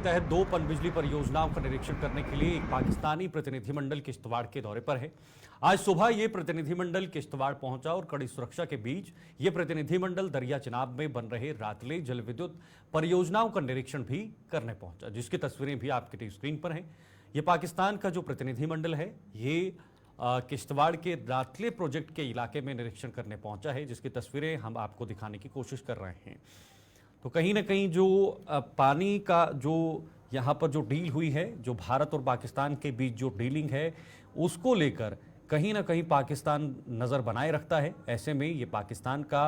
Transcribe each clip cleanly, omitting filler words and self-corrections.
तहत 2 पनबिजली परियोजनाओं का निरीक्षण करने के लिए एक पाकिस्तानी प्रतिनिधिमंडल किश्तवाड़ के दौरे पर है। आज सुबह ये प्रतिनिधिमंडल किश्तवाड़ पहुंचा और कड़ी सुरक्षा के बीच ये प्रतिनिधिमंडल दरिया चिनाब में बन रहे रातले जल विद्युत परियोजनाओं का निरीक्षण भी करने पहुंचा, जिसकी तस्वीरें भी आपकी टीवी स्क्रीन पर हैं। ये पाकिस्तान का जो प्रतिनिधिमंडल है ये किश्तवाड़ के रातले प्रोजेक्ट के इलाके में निरीक्षण करने पहुंचा है, जिसकी तस्वीरें हम आपको दिखाने की कोशिश कर रहे हैं। तो कहीं ना कहीं जो पानी का जो यहाँ पर जो डील हुई है, जो भारत और पाकिस्तान के बीच जो डीलिंग है, उसको लेकर कहीं ना कहीं पाकिस्तान नज़र बनाए रखता है। ऐसे में ये पाकिस्तान का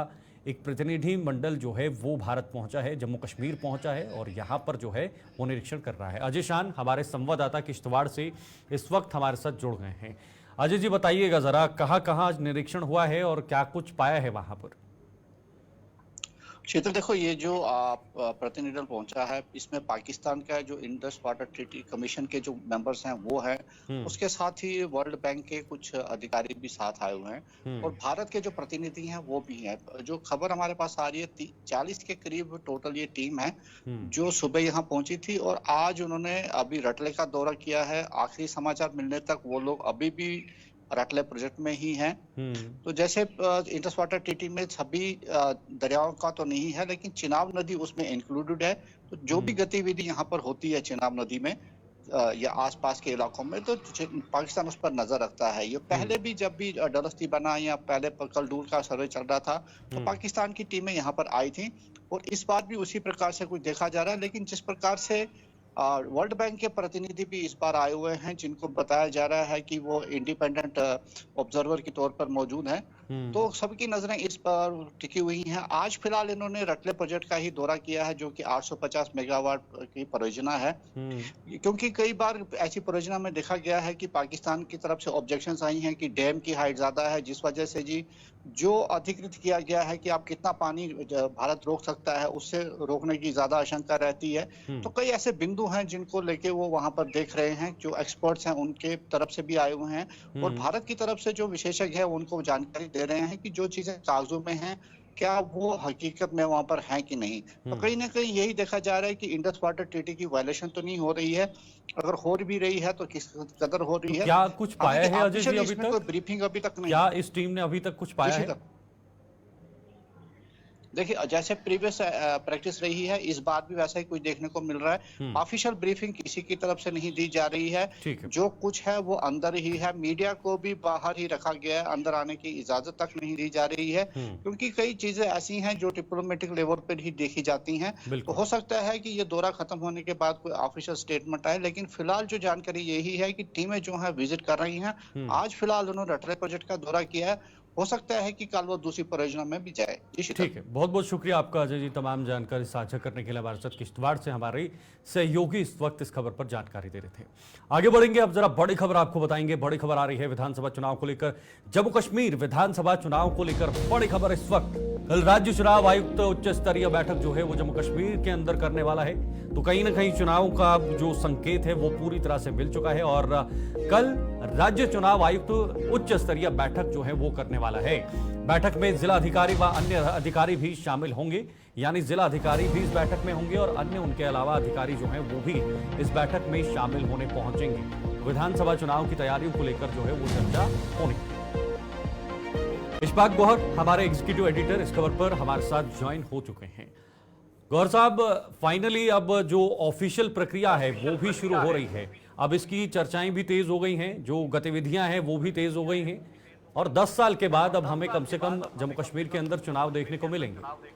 एक प्रतिनिधि मंडल जो है वो भारत पहुंचा है, जम्मू कश्मीर पहुंचा है और यहाँ पर जो है वो निरीक्षण कर रहा है। अजय शान हमारे संवाददाता किश्तवाड़ से इस वक्त हमारे साथ जुड़ गए हैं। अजय जी, बताइएगा ज़रा कहाँ कहाँ निरीक्षण हुआ है और क्या कुछ पाया है वहाँ पर? क्षेत्र देखो, ये जो प्रतिनिधिमंडल पहुंचा है इसमें पाकिस्तान का जो इंडस वाटर ट्रीटी कमीशन के जो मेंबर्स हैं वो हैं, उसके साथ ही वर्ल्ड बैंक के कुछ अधिकारी भी साथ आए हुए हैं और भारत के जो प्रतिनिधि हैं वो भी हैं। जो खबर हमारे पास आ रही है 40 के करीब टोटल ये टीम है जो सुबह यहाँ पहुंची थी और आज उन्होंने अभी रटले का दौरा किया है। आखिरी समाचार मिलने तक वो लोग अभी भी रटले प्रोजेक्ट में ही हैं। तो जैसे इंडस वाटर ट्रीटी में सभी दरियाओं का तो नहीं है, लेकिन चिनाब नदी उसमें इंक्लूडेड है। तो जो भी गतिविधि यहाँ पर होती है चिनाब नदी में या आसपास के इलाकों में, तो पाकिस्तान उस पर नजर रखता है। ये पहले भी जब भी डलहौजी बना या पहले कलडूर का सर्वे चल रहा था तो पाकिस्तान की टीमें यहाँ पर आई थी और इस बार भी उसी प्रकार से कुछ देखा जा रहा है। लेकिन जिस प्रकार से वर्ल्ड बैंक के प्रतिनिधि भी इस बार आए हुए हैं, जिनको बताया जा रहा है कि वो इंडिपेंडेंट ऑब्जर्वर के तौर पर मौजूद हैं, तो सबकी नजरें इस पर टिकी हुई हैं। आज फिलहाल इन्होंने रटले प्रोजेक्ट का ही दौरा किया है जो कि 850 मेगावाट की परियोजना है, क्योंकि कई बार ऐसी परियोजना में देखा गया है कि पाकिस्तान की तरफ से ऑब्जेक्शंस आई हैं कि डैम की हाइट ज्यादा है, जिस वजह से जी जो अधिकृत किया गया है कि आप कितना पानी भारत रोक सकता है उससे रोकने की ज्यादा आशंका रहती है। तो कई ऐसे बिंदु हैं जिनको लेके वो वहां पर देख रहे हैं। जो एक्सपर्ट्स हैं उनके तरफ से भी आए हुए हैं और भारत की तरफ से जो विशेषज्ञ है उनको जानकारी दे रहे हैं कि जो चीजें कागजों में हैं क्या वो हकीकत में वहां पर हैं कि नहीं। तो कहीं ना कहीं यही देखा जा रहा है कि इंडस वाटर ट्रीटी की वायलेशन तो नहीं हो रही है, अगर हो भी रही है तो किस कदर हो रही है। क्या कुछ पाया है अजय जी अभी तक? कोई ब्रीफिंग अभी तक नहीं। क्या इस टीम ने अभी तक कुछ पाया है? देखिए, जैसे प्रीवियस प्रैक्टिस रही है इस बार भी वैसा ही कुछ देखने को मिल रहा है। ऑफिशियल ब्रीफिंग किसी की तरफ से नहीं दी जा रही है, जो कुछ है वो अंदर ही है। मीडिया को भी बाहर ही रखा गया है, अंदर आने की इजाजत तक नहीं दी जा रही है, क्योंकि कई चीजें ऐसी हैं जो डिप्लोमेटिक लेवल पर ही देखी जाती हैं। तो हो सकता है कि ये दौरा खत्म होने के बाद कोई ऑफिशियल स्टेटमेंट आए, लेकिन फिलहाल जो जानकारी यही है कि टीमें जो है विजिट कर रही हैं। आज फिलहाल उन्होंने रटले प्रोजेक्ट का दौरा किया है, हो सकता है कि कल वो दूसरी परियोजना में भी जाए। ठीक है, बहुत बहुत शुक्रिया आपका अजय जी, तमाम जानकारी साझा करने के लिए। हमारे साथ किश्तवाड़ से हमारे सहयोगी इस वक्त इस खबर पर जानकारी दे रहे थे। आगे बढ़ेंगे, अब जरा बड़ी खबर आपको बताएंगे। बड़ी खबर आ रही है विधानसभा चुनाव को लेकर। जम्मू कश्मीर विधानसभा चुनाव को लेकर बड़ी खबर इस वक्त। कल राज्य चुनाव आयुक्त उच्च स्तरीय बैठक जो है वो जम्मू कश्मीर के अंदर करने वाला है। तो कहीं ना कहीं चुनाव का जो संकेत है वो पूरी तरह से मिल चुका है और कल राज्य चुनाव आयुक्त उच्च स्तरीय बैठक जो है वो करने वाला है। बैठक में जिला अधिकारी व अन्य अधिकारी भी शामिल होंगे, यानी जिला अधिकारी भी इस बैठक में होंगे और अन्य उनके अलावा अधिकारी जो हैं वो भी इस बैठक में शामिल होने पहुंचेंगे। विधानसभा चुनाव की तैयारियों को लेकर जो है वो चर्चा होनी। इशफाक गौहर हमारे एग्जीक्यूटिव एडिटर इस खबर पर हमारे साथ ज्वाइन हो चुके हैं। गौहर साहब, फाइनली अब जो ऑफिशियल प्रक्रिया है वो भी शुरू हो रही है। अब इसकी चर्चाएं भी तेज हो गई हैं, जो गतिविधियां हैं वो भी तेज हो गई हैं और 10 साल के बाद अब हमें कम से कम जम्मू कश्मीर के अंदर चुनाव देखने को मिलेंगे।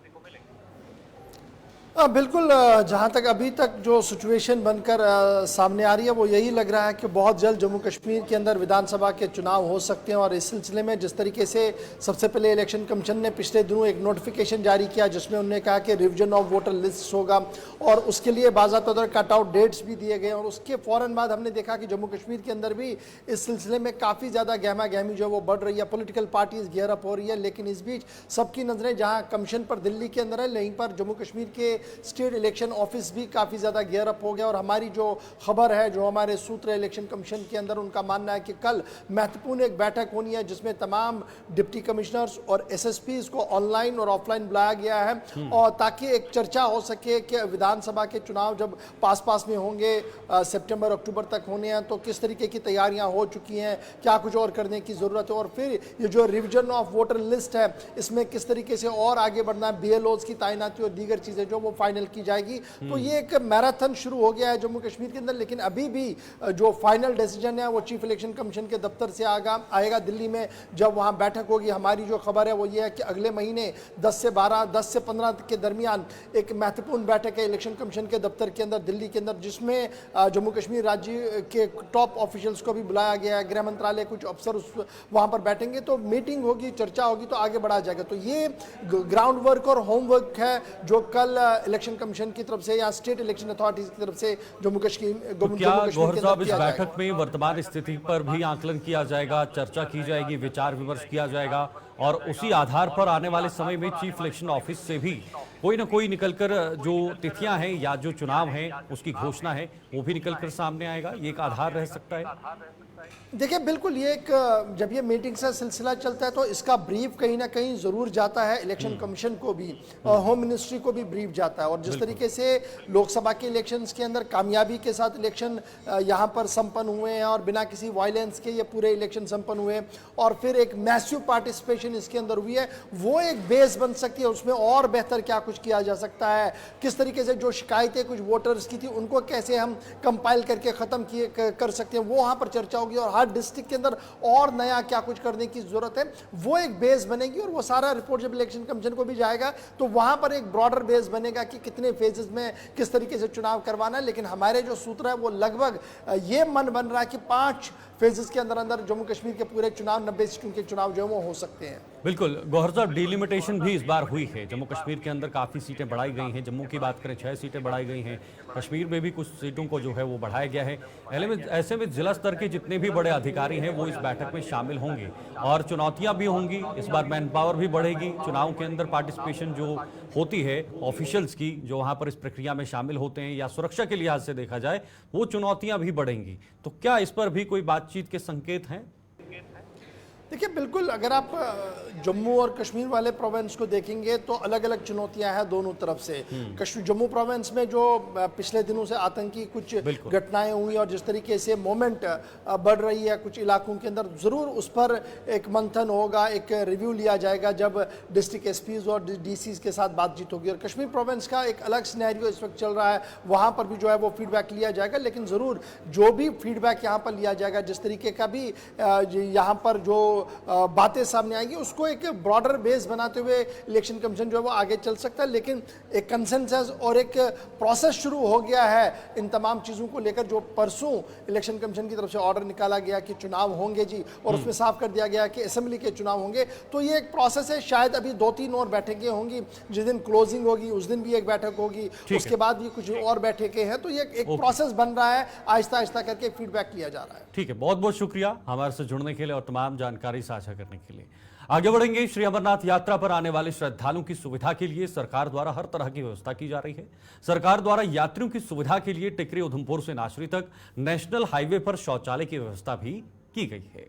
बिल्कुल, जहाँ तक अभी तक जो सिचुएशन बनकर सामने आ रही है वो यही लग रहा है कि बहुत जल्द जम्मू कश्मीर के अंदर विधानसभा के चुनाव हो सकते हैं। और इस सिलसिले में जिस तरीके से सबसे पहले इलेक्शन कमीशन ने पिछले दिनों एक नोटिफिकेशन जारी किया जिसमें उन्होंने कहा कि रिवीजन ऑफ वोटर लिस्ट होगा और उसके लिए बाज़ाब्ता कट आउट डेट्स भी दिए गए। और उसके फ़ौरन बाद हमने देखा कि जम्मू कश्मीर के अंदर भी इस सिलसिले में काफ़ी ज़्यादा गहमा गहमी जो है वो बढ़ रही है, पॉलिटिकल पार्टीज गियर अप हो रही है। लेकिन इस बीच सबकी नज़रें जहाँ कमीशन पर दिल्ली के अंदर है, वहीं पर जम्मू कश्मीर के स्टेट इलेक्शन ऑफिस भी काफ़ी ज़्यादा गियर अप हो गया। और हमारी जो खबर है, जो हमारे सूत्र इलेक्शन कमीशन के अंदर, उनका मानना है कि कल महत्वपूर्ण एक बैठक होनी है जिसमें तमाम डिप्टी कमिश्नर्स और एसएसपीज को ऑनलाइन और ऑफलाइन बुलाया गया है, और ताकि एक चर्चा हो सके कि विधानसभा के चुनाव जब पास में होंगे, सितंबर अक्टूबर तक होने हैं, तो किस तरीके की तैयारियां हो चुकी हैं, क्या कुछ और करने की ज़रूरत है, और फिर ये जो रिवीजन ऑफ वोटर लिस्ट है इसमें किस तरीके से और आगे बढ़ना है, बीएलओज की तैनाती और दीगर चीज़ें जो वो फाइनल की जाएगी। तो ये एक मैराथन शुरू हो गया है जम्मू कश्मीर के अंदर, लेकिन अभी भी जो फाइनल डिसीजन है वो चीफ इलेक्शन कमीशन के दफ्तर से आएगा दिल्ली में, जब वहाँ बैठक होगी। हमारी जो खबर है वो ये है कि अगले महीने 10 से 15 के दरमियान एक महत्वपूर्ण बैठक है इलेक्शन कमीशन के दफ्तर के अंदर दिल्ली के अंदर, जिसमें जम्मू कश्मीर राज्य के टॉप ऑफिशियल्स को भी बुलाया गया है। गृह मंत्रालय कुछ अफसर वहां पर बैठेंगे, तो मीटिंग होगी, चर्चा होगी, तो आगे बढ़ा जाएगा। तो ये ग्राउंड वर्क और होमवर्क है जो कल इलेक्शन कमीशन की तरफ से या स्टेट इलेक्शन अथॉरिटीज की तरफ से जम्मू कश्मीर इस बैठक में वर्तमान स्थिति पर भी आकलन किया जाएगा, चर्चा की जाएगी, विचार विमर्श किया जाएगा, और उसी आधार पर आने वाले समय में चीफ इलेक्शन ऑफिस से भी कोई ना कोई निकलकर जो तिथियां हैं या जो चुनाव हैं उसकी घोषणा है वो भी निकलकर सामने आएगा। ये एक आधार रह सकता है। देखिए, बिल्कुल ये एक, जब ये मीटिंग का सिलसिला चलता है तो इसका ब्रीफ कहीं ना कहीं जरूर जाता है इलेक्शन कमीशन को भी, होम मिनिस्ट्री को भी ब्रीफ जाता है। और जिस तरीके से लोकसभा के इलेक्शंस के अंदर कामयाबी के साथ इलेक्शन यहाँ पर संपन्न हुए हैं और बिना किसी वायलेंस के ये पूरे इलेक्शन संपन्न हुए, और फिर एक मैसिव पार्टिसिपेशन इसके अंदर हुई है, वो एक बेस बन सकती है। उसमें और बेहतर क्या कुछ किया जा सकता है, किस तरीके से जो शिकायतें कुछ वोटर्स की थी उनको कैसे हम कंपाइल करके ख़त्म कर सकते हैं, वो वहाँ पर चर्चा होगी। और हर डिस्ट्रिक्ट के अंदर और नया क्या कुछ करने की जरूरत है, वो एक बेस बनेगी। और वो सारा रिपोर्ट जब इलेक्शन कमीशन को भी जाएगा तो वहां पर एक ब्रॉडर बेस बनेगा कि कितने फेजेस में किस तरीके से चुनाव करवाना है। लेकिन हमारे जो सूत्र है वो लगभग ये मन बन रहा है कि 5 फेजेस के अंदर अंदर जम्मू कश्मीर के पूरे चुनाव, 90 सीटों के चुनाव जो है वो हो सकते हैं। बिल्कुल गौहर साहब, डिलिमिटेशन भी इस बार हुई है। जम्मू कश्मीर के अंदर काफ़ी सीटें बढ़ाई गई हैं। जम्मू की बात करें 6 सीटें बढ़ाई गई हैं, कश्मीर में भी कुछ सीटों को जो है वो बढ़ाया गया है। ऐसे में जिला स्तर के जितने भी बड़े अधिकारी हैं वो इस बैठक में शामिल होंगे और चुनौतियां भी होंगी। इस बार मैन पावर भी बढ़ेगी। चुनाव के अंदर पार्टिसिपेशन जो होती है ऑफिशियल्स की, जो वहाँ पर इस प्रक्रिया में शामिल होते हैं, या सुरक्षा के लिहाज से देखा जाए, वो चुनौतियां भी बढ़ेंगी। तो क्या इस पर भी कोई बातचीत के संकेत हैं? देखिए, बिल्कुल अगर आप जम्मू और कश्मीर वाले प्रोविंस को देखेंगे तो अलग अलग चुनौतियां हैं दोनों तरफ से। जम्मू प्रोविंस में जो पिछले दिनों से आतंकी कुछ घटनाएं हुई और जिस तरीके से मूवमेंट बढ़ रही है कुछ इलाकों के अंदर, ज़रूर उस पर एक मंथन होगा, एक रिव्यू लिया जाएगा जब डिस्ट्रिक्ट एसपीज और डीसीज के साथ बातचीत होगी। और कश्मीर प्रोविंस का एक अलग सिनेरियो इस वक्त चल रहा है, वहाँ पर भी जो है वो फीडबैक लिया जाएगा। लेकिन ज़रूर जो भी फीडबैक यहाँ पर लिया जाएगा, जिस तरीके का भी यहाँ पर जो बातें सामने आएंगी, उसको एक ब्रॉडर बेस बनाते हुए इलेक्शन कमीशन जो है वो आगे चल सकता है। लेकिन एक कंसेंसस और एक प्रोसेस शुरू हो गया है इन तमाम चीज़ों को लेकर, जो परसों इलेक्शन कमीशन की तरफ से ऑर्डर निकाला गया कि चुनाव होंगे जी, और उसमें साफ कर दिया गया कि असेंबली के चुनाव होंगे। तो ये एक प्रोसेस है। शायद अभी 2-3 और बैठकें होंगी, जिस दिन क्लोजिंग होगी उस दिन भी एक बैठक होगी, उसके बाद भी कुछ और बैठकें हैं। तो ये एक प्रोसेस बन रहा है, आहिस्ता आहिस्ता करके फीडबैक लिया जा रहा है। ठीक है, बहुत बहुत शुक्रिया हमारे से जुड़ने के लिए और तमाम जानकारी साझा करने के लिए। आगे बढ़ेंगे। श्री अमरनाथ यात्रा पर आने वाले श्रद्धालुओं की सुविधा के लिए सरकार द्वारा हर तरह की व्यवस्था की जा रही है। सरकार द्वारा यात्रियों की सुविधा के लिए टिकरी उधमपुर से नाचरी तक नेशनल हाईवे पर शौचालय की व्यवस्था भी की गई है।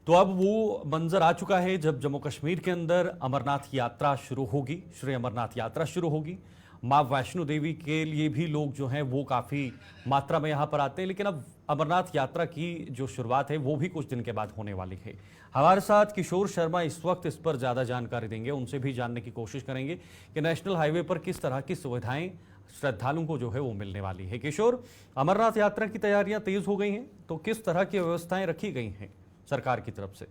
तो अब वो मंजर आ चुका है जब जम्मू कश्मीर के अंदर अमरनाथ यात्रा शुरू होगी, श्री अमरनाथ यात्रा शुरू होगी। मां वैष्णो देवी के लिए भी लोग जो हैं वो काफ़ी मात्रा में यहाँ पर आते हैं। लेकिन अब अमरनाथ यात्रा की जो शुरुआत है वो भी कुछ दिन के बाद होने वाली है। हमारे साथ किशोर शर्मा इस वक्त इस पर ज़्यादा जानकारी देंगे, उनसे भी जानने की कोशिश करेंगे कि नेशनल हाईवे पर किस तरह की सुविधाएं श्रद्धालुओं को जो है वो मिलने वाली है। किशोर, अमरनाथ यात्रा की तैयारियां तेज हो गई हैं, तो किस तरह की व्यवस्थाएं रखी गई हैं सरकार की तरफ से?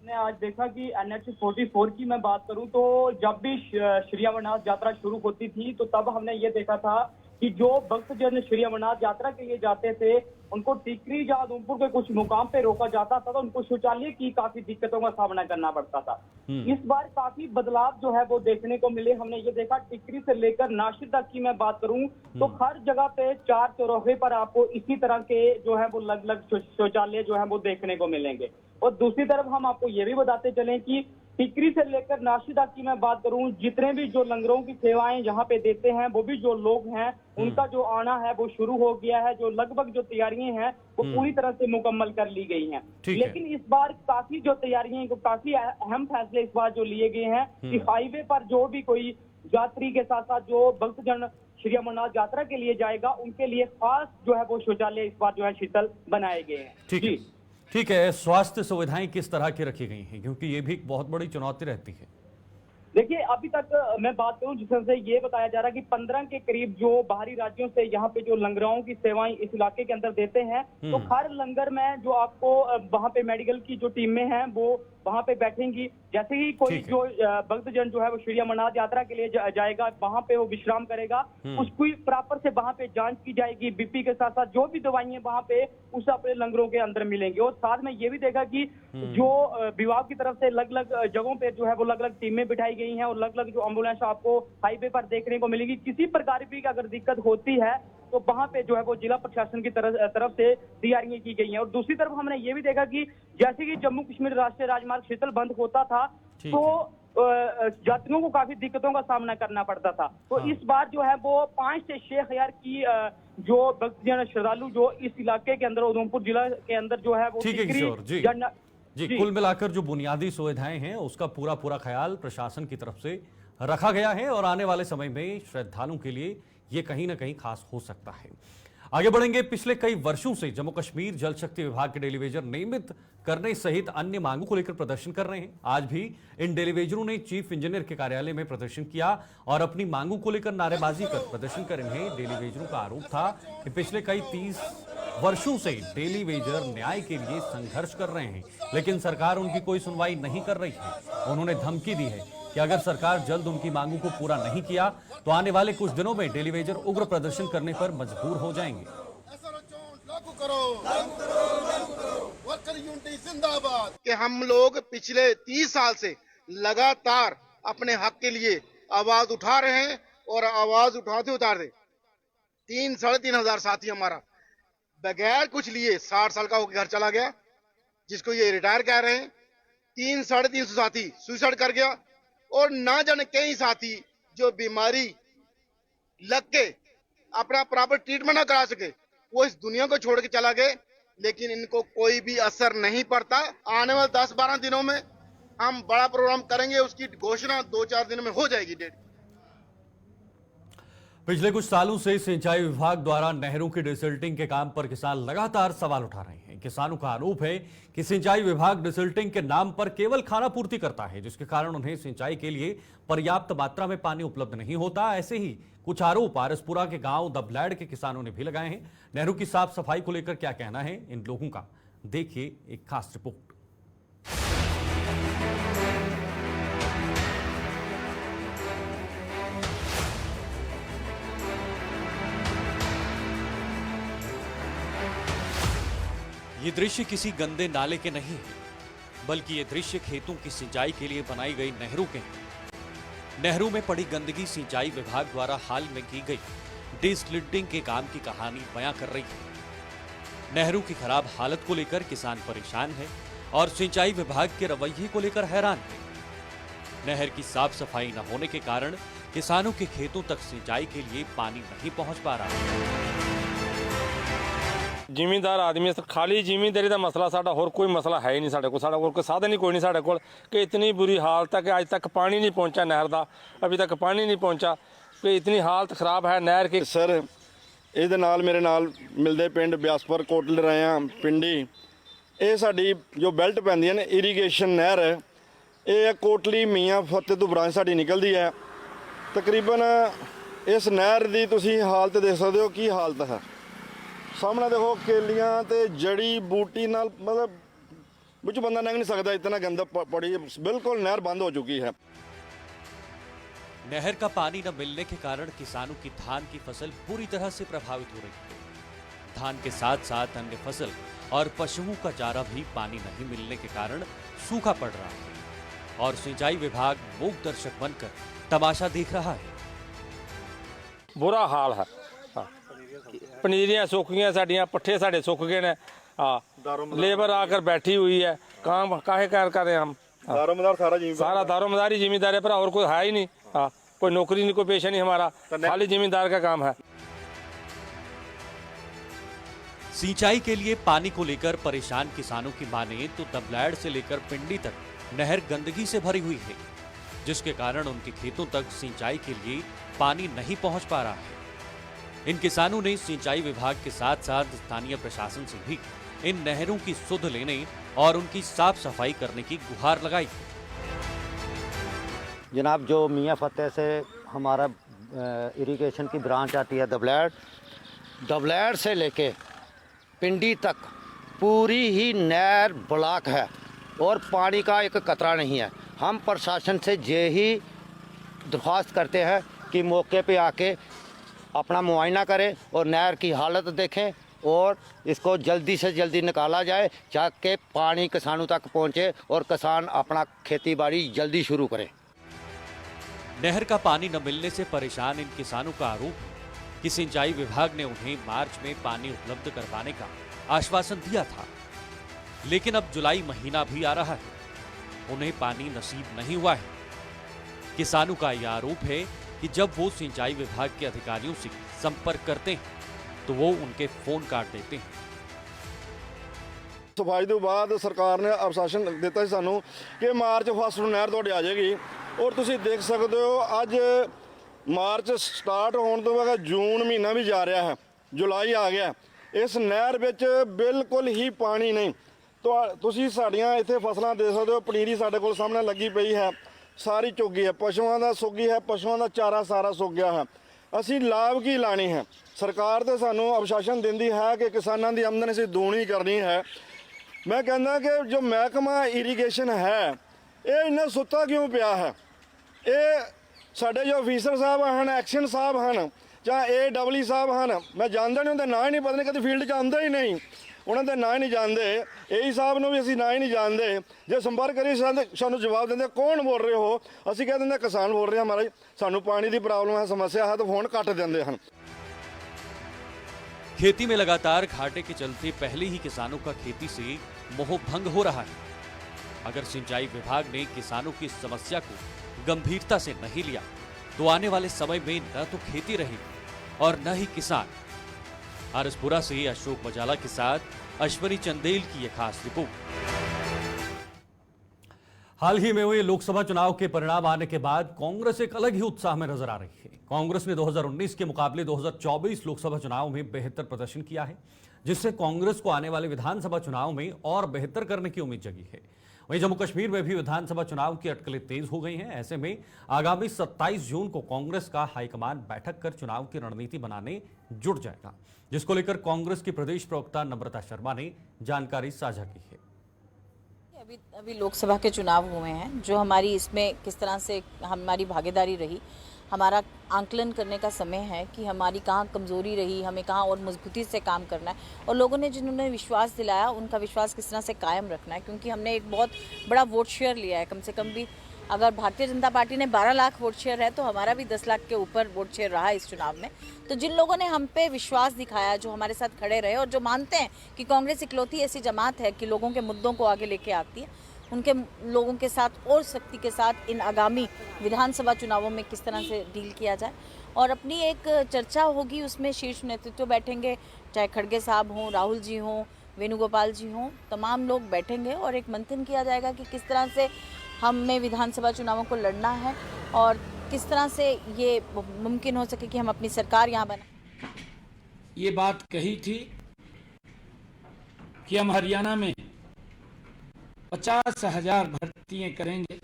ने आज देखा कि NH 44 की मैं बात करूं तो जब भी श्री अमरनाथ यात्रा शुरू होती थी तो तब हमने ये देखा था कि जो भक्तजन श्री अमरनाथ यात्रा के लिए जाते थे उनको टिकरी या उधमपुर के कुछ मुकाम पे रोका जाता था, तो उनको शौचालय की काफी दिक्कतों का सामना करना पड़ता था। इस बार काफी बदलाव जो है वो देखने को मिले। हमने ये देखा टिकरी से लेकर नासिर तक की मैं बात करूं तो हर जगह पे 4 चौराहे पर आपको इसी तरह के जो है वो अलग अलग शौचालय जो है वो देखने को मिलेंगे। और दूसरी तरफ हम आपको ये भी बताते चलें कि टिकरी से लेकर नाशिदा की मैं बात करूं, जितने भी जो लंगरों की सेवाएं यहाँ पे देते हैं, वो भी जो लोग हैं उनका जो आना है वो शुरू हो गया है। जो लगभग जो तैयारियां हैं वो पूरी तरह से मुकम्मल कर ली गई हैं। लेकिन इस बार काफी जो तैयारियां हैं, काफी अहम फैसले इस बार जो लिए गए हैं कि हाईवे पर जो भी कोई यात्री के साथ साथ जो भक्तजन श्री अमरनाथ यात्रा के लिए जाएगा, उनके लिए खास जो है वो शौचालय इस बार जो है शीतल बनाए गए हैं। ठीक है, स्वास्थ्य सुविधाएं किस तरह की रखी गई हैं, क्योंकि ये भी एक बहुत बड़ी चुनौती रहती है। देखिए, अभी तक मैं बात करूं जिससे ये बताया जा रहा है कि 15 के करीब जो बाहरी राज्यों से यहाँ पे जो लंगराओं की सेवाएं इस इलाके के अंदर देते हैं, तो हर लंगर में जो आपको वहाँ पे मेडिकल की जो टीमें हैं वो वहाँ पे बैठेंगी। जैसे ही कोई जो भक्तजन जो है वो श्री अमरनाथ यात्रा के लिए जाएगा, वहाँ पे वो विश्राम करेगा, उसकी प्रॉपर से वहाँ पे जांच की जाएगी। बीपी के साथ साथ जो भी दवाइयां वहाँ पे उस अपने लंगरों के अंदर मिलेंगी। और साथ में ये भी देखा कि जो विभाग की तरफ से अलग अलग जगहों पे जो है वो अलग अलग टीमें बिठाई गई हैं और अलग अलग जो एम्बुलेंस आपको हाईवे पर देखने को मिलेगी। किसी प्रकार की अगर दिक्कत होती है तो वहां पे जो है वो जिला प्रशासन की तरफ से तैयारियां की गई हैं। और दूसरी तरफ हमने ये भी देखा कि जैसे कि जम्मू कश्मीर राष्ट्रीय राजमार्ग शीतल बंद होता था तो यात्रियों को काफी दिक्कतों का सामना करना पड़ता था। तो इस बार जो है वो 5 से 6 हजार की जो भक्तजन श्रद्धालु जो इस इलाके के अंदर उधमपुर जिला के अंदर जो है वो जी, कुल मिलाकर जो बुनियादी सुविधाएं हैं उसका पूरा ख्याल प्रशासन की तरफ से रखा गया है और आने वाले समय में श्रद्धालुओं के लिए ये कहीं ना कहीं खास हो सकता है। आगे बढ़ेंगे। पिछले कई वर्षों से जम्मू कश्मीर जल शक्ति विभाग के डेलीवेजर नियमित करने सहित अन्य मांगों को लेकर प्रदर्शन कर रहे हैं। आज भी इन डेलीवेजरों ने चीफ इंजीनियर के कार्यालय में प्रदर्शन किया और अपनी मांगों को लेकर नारेबाजी कर प्रदर्शन कर रहे हैं। डेलीवेजरों का आरोप था कि पिछले कई 30 वर्षों से डेलीवेजर न्याय के लिए संघर्ष कर रहे हैं, लेकिन सरकार उनकी कोई सुनवाई नहीं कर रही है। उन्होंने धमकी दी है कि अगर सरकार जल्द उनकी मांगों को पूरा नहीं किया तो आने वाले कुछ दिनों में डेलीवेजर उग्र प्रदर्शन करने पर मजबूर हो जाएंगे। कि हम लोग पिछले 30 साल से लगातार अपने हक के लिए आवाज उठा रहे हैं और आवाज उठाते 3-3.5 हजार साथी हमारा बगैर कुछ लिए 60 साल का होकर घर चला गया, जिसको ये रिटायर कह रहे हैं। 300-350 साथी सुसाइड कर गया और ना जाने कई साथी जो बीमारी लग के अपना प्रॉपर ट्रीटमेंट ना करा सके वो इस दुनिया को छोड़ के चला गए, लेकिन इनको कोई भी असर नहीं पड़ता। आने वाले 10-12 दिनों में हम बड़ा प्रोग्राम करेंगे, उसकी घोषणा 2-4 दिनों में हो जाएगी डेट। पिछले कुछ सालों से सिंचाई विभाग द्वारा नहरों की डिसिल्टिंग के काम पर किसान लगातार सवाल उठा रहे हैं। किसानों का आरोप है कि सिंचाई विभाग डिसिल्टिंग के नाम पर केवल खाना पूर्ति करता है, जिसके कारण उन्हें सिंचाई के लिए पर्याप्त मात्रा में पानी उपलब्ध नहीं होता। ऐसे ही कुछ आरोप आरसपुरा के गांव दबलैड़ के किसानों ने भी लगाए हैं। नहरों की साफ सफाई को लेकर क्या कहना है इन लोगों का, देखिए एक खास रिपोर्ट। ये दृश्य किसी गंदे नाले के नहीं है, बल्कि ये दृश्य खेतों की सिंचाई के लिए बनाई गई नहरों के हैं। नहरों में पड़ी गंदगी सिंचाई विभाग द्वारा हाल में की गई डिसलिडिंग के काम की कहानी बयां कर रही है। नहरों की खराब हालत को लेकर किसान परेशान है और सिंचाई विभाग के रवैये को लेकर हैरान है। नहर की साफ सफाई न होने के कारण किसानों के खेतों तक सिंचाई के लिए पानी नहीं पहुंच पा रहा। ਜ਼ਿਮੀਂਦਾਰ ਆਦਮੀ ਖਾਲੀ ਜ਼ਿਮੀਂਦਾਰੀ ਦਾ ਮਸਲਾ ਸਾਡਾ, ਹੋਰ ਕੋਈ ਮਸਲਾ ਹੈ ਹੀ ਨਹੀਂ ਸਾਡੇ ਕੋਲ। ਸਾਡਾ ਕੋਲ ਕੋਈ ਸਾਧਨ ਹੀ ਕੋਈ ਨਹੀਂ ਸਾਡੇ ਕੋਲ ਕਿ इतनी बुरी हालत है कि आज तक पानी नहीं पहुंचा नहर ਦਾ, अभी तक पानी नहीं पहुंचा कि इतनी हालत खराब है नहर की। सर ਇਹਦੇ ਨਾਲ ਮੇਰੇ ਨਾਲ ਮਿਲਦੇ ਪਿੰਡ ਬਿਆਸਪੁਰ ਕੋਟਲੇ ਰਾਇਆ ਪਿੰਡੀ, ਇਹ ਸਾਡੀ ਜੋ ਬੈਲਟ ਪੈਂਦੀਆਂ ਨੇ ਇਰੀਗੇਸ਼ਨ ਨਹਿਰ, ਇਹ ਕੋਟਲੀ ਮੀਆਂ ਫਤਿਹ ਤੋਂ ਬ੍ਰਾਂਚ ਸਾਡੀ ਨਿਕਲਦੀ ਹੈ। ਤਕਰੀਬਨ ਇਸ ਨਹਿਰ ਦੀ ਤੁਸੀਂ ਹਾਲਤ ਦੇਖ ਸਕਦੇ ਹੋ ਕੀ ਹਾਲਤ ਹੈ। ਸਾਹਮਣੇ ਦੇਖੋ ਕੇਲੀਆਂ ਤੇ ਜੜੀ ਬੂਟੀ ਨਾਲ मतलब ਵਿੱਚ ਬੰਦਾ ਲੰਘ नहीं सकता, इतना गंदा पड़ी, बिल्कुल नहर बंद हो चुकी है। नहर का पानी न मिलने के कारण किसानों की धान की फसल पूरी तरह से प्रभावित हो रही है। धान के साथ साथ अन्य फसल और पशुओं का चारा भी पानी नहीं मिलने के कारण सूखा पड़ रहा है और सिंचाई विभाग मूक दर्शक बनकर तमाशा देख रहा है। बुरा हाल है। पनीरियां सुख गई साड़ियाँ, पट्ठे साढ़े सुख गए ने। हाँ, लेबर आकर बैठी हुई है, काम काहे कर रहे हैं हम। दारोमदार सारा जिम्मेदार सारा दारोमदारी जिम्मेदार है, पर और कोई है ही नहीं। हाँ, कोई नौकरी नहीं, कोई पेशा नहीं हमारा, खाली जिम्मेदार का काम है। सिंचाई के लिए पानी को लेकर परेशान किसानों की माने तो दबलैड़ से लेकर पिंडी तक नहर गंदगी से भरी हुई है, जिसके कारण उनके खेतों तक सिंचाई के लिए पानी नहीं पहुंच पा रहा है। इन किसानों ने सिंचाई विभाग के साथ साथ स्थानीय प्रशासन से भी इन नहरों की सुध लेने और उनकी साफ सफाई करने की गुहार लगाई। जनाब, जो मियाँ फतेह से हमारा इरिगेशन की ब्रांच आती है दबलैड़ से लेके पिंडी तक पूरी ही नहर ब्लॉक है और पानी का एक कतरा नहीं है। हम प्रशासन से यही दरख्वास्त करते हैं कि मौके पे आके अपना मुआयना करें और नहर की हालत देखें और इसको जल्दी से जल्दी निकाला जाए, ताकि पानी किसानों तक पहुंचे और किसान अपना खेती बाड़ी जल्दी शुरू करें। नहर का पानी न मिलने से परेशान इन किसानों का आरोप है कि सिंचाई विभाग ने उन्हें मार्च में पानी उपलब्ध करवाने का आश्वासन दिया था, लेकिन अब जुलाई महीना भी आ रहा है, उन्हें पानी नसीब नहीं हुआ है। किसानों का यह आरोप है कि जब वो सिंचाई विभाग के अधिकारियों से संपर्क करते हैं तो वो उनके फोन काट देते हैं। सफाई तो बाद सरकार ने आश्वासन ਦਿੱਤਾ ਸੀ ਸਾਨੂੰ ਕਿ ਮਾਰਚ ਫਸਟ ਨੂੰ ਨਹਿਰ ਤੁਹਾਡੀ ਆ ਜਾਏਗੀ ਔਰ ਤੁਸੀਂ ਦੇਖ ਸਕਦੇ ਹੋ ਅੱਜ ਮਾਰਚ ਸਟਾਰਟ ਹੋਣ ਤੋਂ ਬਾਅਦ ਜੂਨ ਮਹੀਨਾ ਵੀ ਜਾ ਰਿਹਾ ਹੈ, ਜੁਲਾਈ ਆ ਗਿਆ, ਇਸ ਨਹਿਰ ਵਿੱਚ ਬਿਲਕੁਲ ਹੀ ਪਾਣੀ ਨਹੀਂ। ਤੁਸੀਂ ਸਾਡੀਆਂ ਇੱਥੇ ਫਸਲਾਂ ਦੇਖ ਸਕਦੇ ਹੋ, ਪਨੀਰੀ ਸਾਡੇ ਕੋਲ ਸਾਹਮਣੇ ਲੱਗੀ ਪਈ ਹੈ, ਸਾਰੀ ਚੁੱਗੀ ਹੈ, ਪਸ਼ੂਆਂ ਦਾ ਸੁੱਗੀ ਹੈ, ਪਸ਼ੂਆਂ ਦਾ ਚਾਰਾ ਸਾਰਾ ਸੁੱਕ ਗਿਆ ਹੈ। ਅਸੀਂ ਲਾਭ ਕੀ ਲਾਣੀ ਹੈ? ਸਰਕਾਰ ਤੇ ਸਾਨੂੰ ਆਸ਼ਵਾਸਨ ਦਿੰਦੀ ਹੈ ਕਿ ਕਿਸਾਨਾਂ ਦੀ ਆਮਦਨ ਅਸੀਂ ਦੂਣੀ ਕਰਨੀ ਹੈ। ਮੈਂ ਕਹਿੰਦਾ ਕਿ ਜੋ ਮਹਿਕਮਾ ਇਰੀਗੇਸ਼ਨ ਹੈ ਇਹ ਇੰਨਾ ਸੁੱਤਾ ਕਿਉਂ ਪਿਆ ਹੈ? ਇਹ ਸਾਡੇ ਜੋ ਅਫੀਸਰ ਸਾਹਿਬ ਹਨ, ਐਕਸ਼ਨ ਸਾਹਿਬ ਹਨ ਜਾਂ AEE ਸਾਹਿਬ ਹਨ, ਮੈਂ ਜਾਣਦਾ ਨਹੀਂ, ਉਹਦਾ ਨਾਂ ਹੀ ਨਹੀਂ ਪਤਾ, ਨਹੀਂ ਕਦੇ ਫੀਲਡ 'ਚ ਆਉਂਦਾ ਹੀ ਨਹੀਂ, ਉਹਨਾਂ ਦੇ ਨਾਂ ਹੀ ਨਹੀਂ ਜਾਣਦੇ। AE ਸਾਹਿਬ ਨੂੰ ਵੀ ਅਸੀਂ ਨਾਂ ਹੀ ਨਹੀਂ ਜਾਣਦੇ। ਜੇ ਸੰਪਰਕ ਕਰੀ ਸਾਨੂੰ ਜਵਾਬ ਦਿੰਦੇ ਕੌਣ ਬੋਲ ਰਹੇ ਹੋ, ਅਸੀਂ ਕਹਿ ਦਿੰਦੇ ਕਿਸਾਨ ਬੋਲ ਰਹੇ ਹਾਂ ਮਹਾਰਾਜ, ਸਾਨੂੰ ਪਾਣੀ ਦੀ ਪ੍ਰੋਬਲਮ ਹੈ, ਸਮੱਸਿਆ ਹੈ, ਤਾਂ ਫੋਨ ਕੱਟ ਦਿੰਦੇ ਹਨ। खेती में लगातार घाटे के चलते पहले ही किसानों का खेती से मोह भंग हो रहा है। अगर सिंचाई विभाग ने किसानों की समस्या को गंभीरता से नहीं लिया तो आने वाले समय में न तो खेती रहेगी और न ही किसान। आरसपुरा से अशोक मजाला के साथ अश्वनी चंदेल की यह खास रिपोर्ट। हाल ही में हुए लोकसभा चुनाव के परिणाम आने के बाद कांग्रेस एक अलग ही उत्साह में नजर आ रही है। कांग्रेस ने 2019 के मुकाबले 2024 लोकसभा चुनाव में बेहतर प्रदर्शन किया है, जिससे कांग्रेस को आने वाले विधानसभा चुनाव में और बेहतर करने की उम्मीद जगी है। वहीं जम्मू कश्मीर में भी विधानसभा चुनाव की अटकलें तेज हो गई हैं। ऐसे में आगामी 27 जून को कांग्रेस का हाईकमान बैठक कर चुनाव की रणनीति बनाने जुट जाएगा, जिसको लेकर कांग्रेस की प्रदेश प्रवक्ता नम्रता शर्मा ने जानकारी साझा की है। अभी लोकसभा के चुनाव हुए हैं, जो हमारी इसमें किस तरह से हमारी भागीदारी रही, हमारा आंकलन करने का समय है कि हमारी कहाँ कमज़ोरी रही, हमें कहाँ और मजबूती से काम करना है और लोगों ने जिन्होंने विश्वास दिलाया उनका विश्वास किस तरह से कायम रखना है, क्योंकि हमने एक बहुत बड़ा वोट शेयर लिया है। कम से कम भी अगर भारतीय जनता पार्टी ने 12 लाख वोट शेयर है तो हमारा भी 10 लाख के ऊपर वोट शेयर रहा इस चुनाव में। तो जिन लोगों ने हम पे विश्वास दिखाया, जो हमारे साथ खड़े रहे और जो मानते हैं कि कांग्रेस इकलौती ऐसी जमात है कि लोगों के मुद्दों को आगे लेके आती है, उनके लोगों के साथ और शक्ति के साथ इन आगामी विधानसभा चुनावों में किस तरह से डील किया जाए और अपनी एक चर्चा होगी, उसमें शीर्ष नेतृत्व बैठेंगे, चाहे खड़गे साहब हों, राहुल जी हों, वेणुगोपाल जी हों, तमाम लोग बैठेंगे और एक मंथन किया जाएगा कि किस तरह से हमें विधानसभा चुनावों को लड़ना है और किस तरह से ये मुमकिन हो सके कि हम अपनी सरकार यहाँ बनाएं। ये बात कही थी कि हम हरियाणा में 50,000 भर्तियां करेंगे।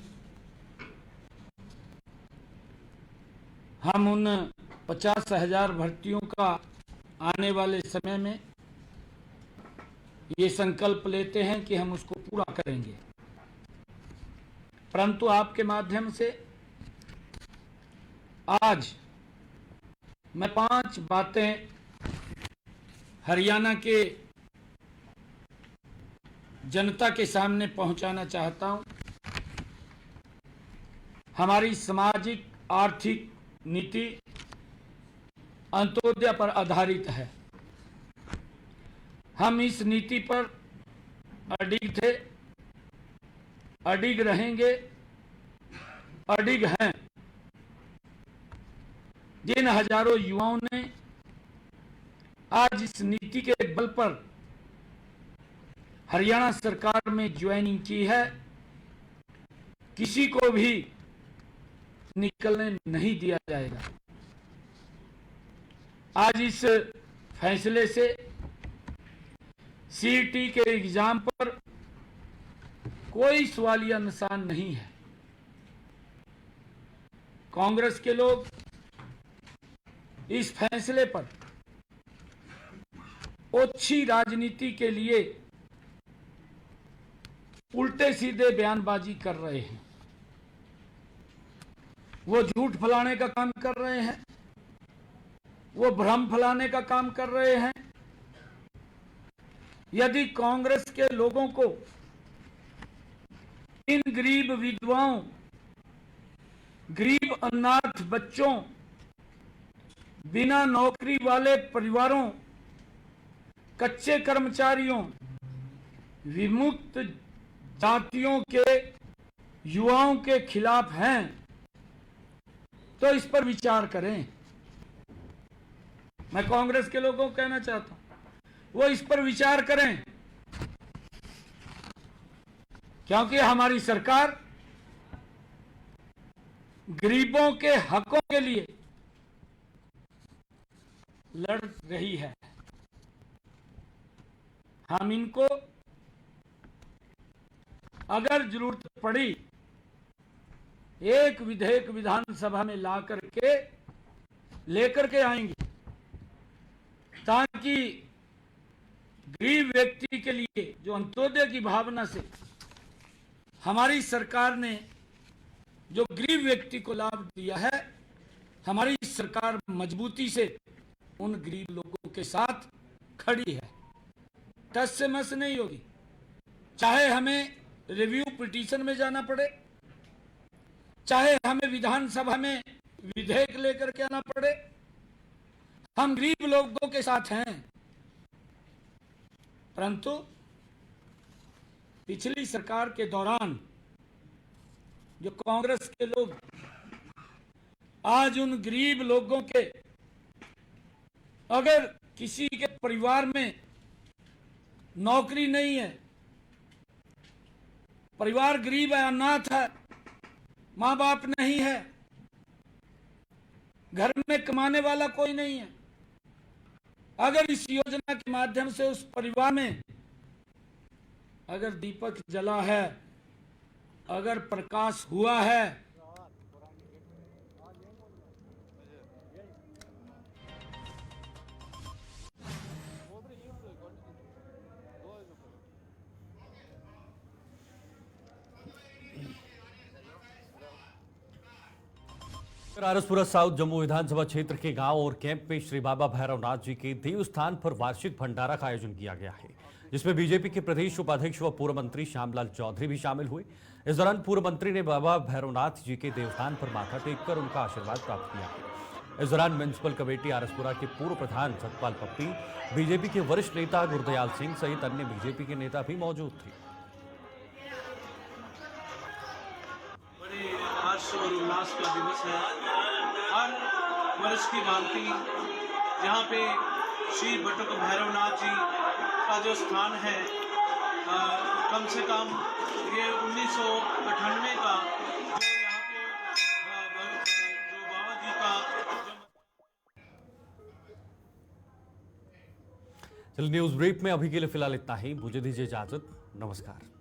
हम उन 50,000 भर्तियों का आने वाले समय में ये संकल्प लेते हैं कि हम उसको पूरा करेंगे। परंतु आपके माध्यम से आज मैं 5 बातें हरियाणा के जनता के सामने पहुंचाना चाहता हूं। हमारी सामाजिक आर्थिक नीति अंत्योदय पर आधारित है। हम इस नीति पर अडिग थे अडिग रहेंगे, अडिग हैं। जिन हजारों युवाओं ने आज इस नीति के बल पर हरियाणा सरकार में ज्वाइनिंग की है, किसी को भी निकलने नहीं दिया जाएगा। आज इस फैसले से सीईटी के एग्जाम पर कोई सवालिया निशान नहीं है। कांग्रेस के लोग इस फैसले पर ओछी राजनीति के लिए उल्टे सीधे बयानबाजी कर रहे हैं। वो झूठ फैलाने का काम कर रहे हैं, वो भ्रम फैलाने का काम कर रहे हैं। यदि कांग्रेस के लोगों को इन गरीब विधवाओं, गरीब अनाथ बच्चों, बिना नौकरी वाले परिवारों, कच्चे कर्मचारियों, विमुक्त जातियों के युवाओं के खिलाफ हैं, तो इस पर विचार करें। मैं कांग्रेस के लोगों को कहना चाहता हूं, वो इस पर विचार करें, क्योंकि हमारी सरकार गरीबों के हकों के लिए लड़ रही है। हम इनको अगर जरूरत पड़ी एक विधेयक विधानसभा में ला करके लेकर के आएंगे, ताकि गरीब व्यक्ति के लिए जो अंत्योदय की भावना से हमारी सरकार ने जो गरीब व्यक्ति को लाभ दिया है, हमारी सरकार मजबूती से उन गरीब लोगों के साथ खड़ी है, टस से मस नहीं होगी। चाहे हमें रिव्यू पिटीशन में जाना पड़े, चाहे हमें विधानसभा में विधेयक लेकर के आना पड़े, हम गरीब लोगों के साथ हैं। परंतु पिछली सरकार के दौरान जो कांग्रेस के लोग आज उन गरीब लोगों के, अगर किसी के परिवार में नौकरी नहीं है, परिवार गरीब है, अनाथ है, माँ बाप नहीं है, घर में कमाने वाला कोई नहीं है, अगर इस योजना के माध्यम से उस परिवार में अगर दीपक जला है, अगर प्रकाश हुआ है, आरसपुरा साउथ जम्मू विधानसभा क्षेत्र के गांव और कैंप में श्री बाबा भैरवनाथ जी के देव स्थान पर वार्षिक भंडारा का आयोजन किया गया है, जिसमें बीजेपी के प्रदेश उपाध्यक्ष व पूर्व मंत्री श्यामलाल चौधरी भी शामिल हुए। इस दौरान पूर्व मंत्री ने बाबा भैरवनाथ जी के देवस्थान पर माथा टेककर उनका आशीर्वाद प्राप्त किया। इस दौरान म्युनिसिपल कमेटी आरसपुरा के पूर्व प्रधान सतपाल पप्पी, बीजेपी के वरिष्ठ नेता गुरदयाल सिंह सहित अन्य बीजेपी के नेता भी मौजूद थे। बड़े हर्ष और उल्लास का दिवस है। हर वर्ष की भांति जहाँ पे श्री बटुक भैरवनाथ जी का जो स्थान है, कम से कम ये 1998 का जो यहाँ पे जो बाबा जी का चलिए न्यूज ब्रीफ में अभी के लिए फिलहाल इतना ही। मुझे दीजिए इजाजत। नमस्कार।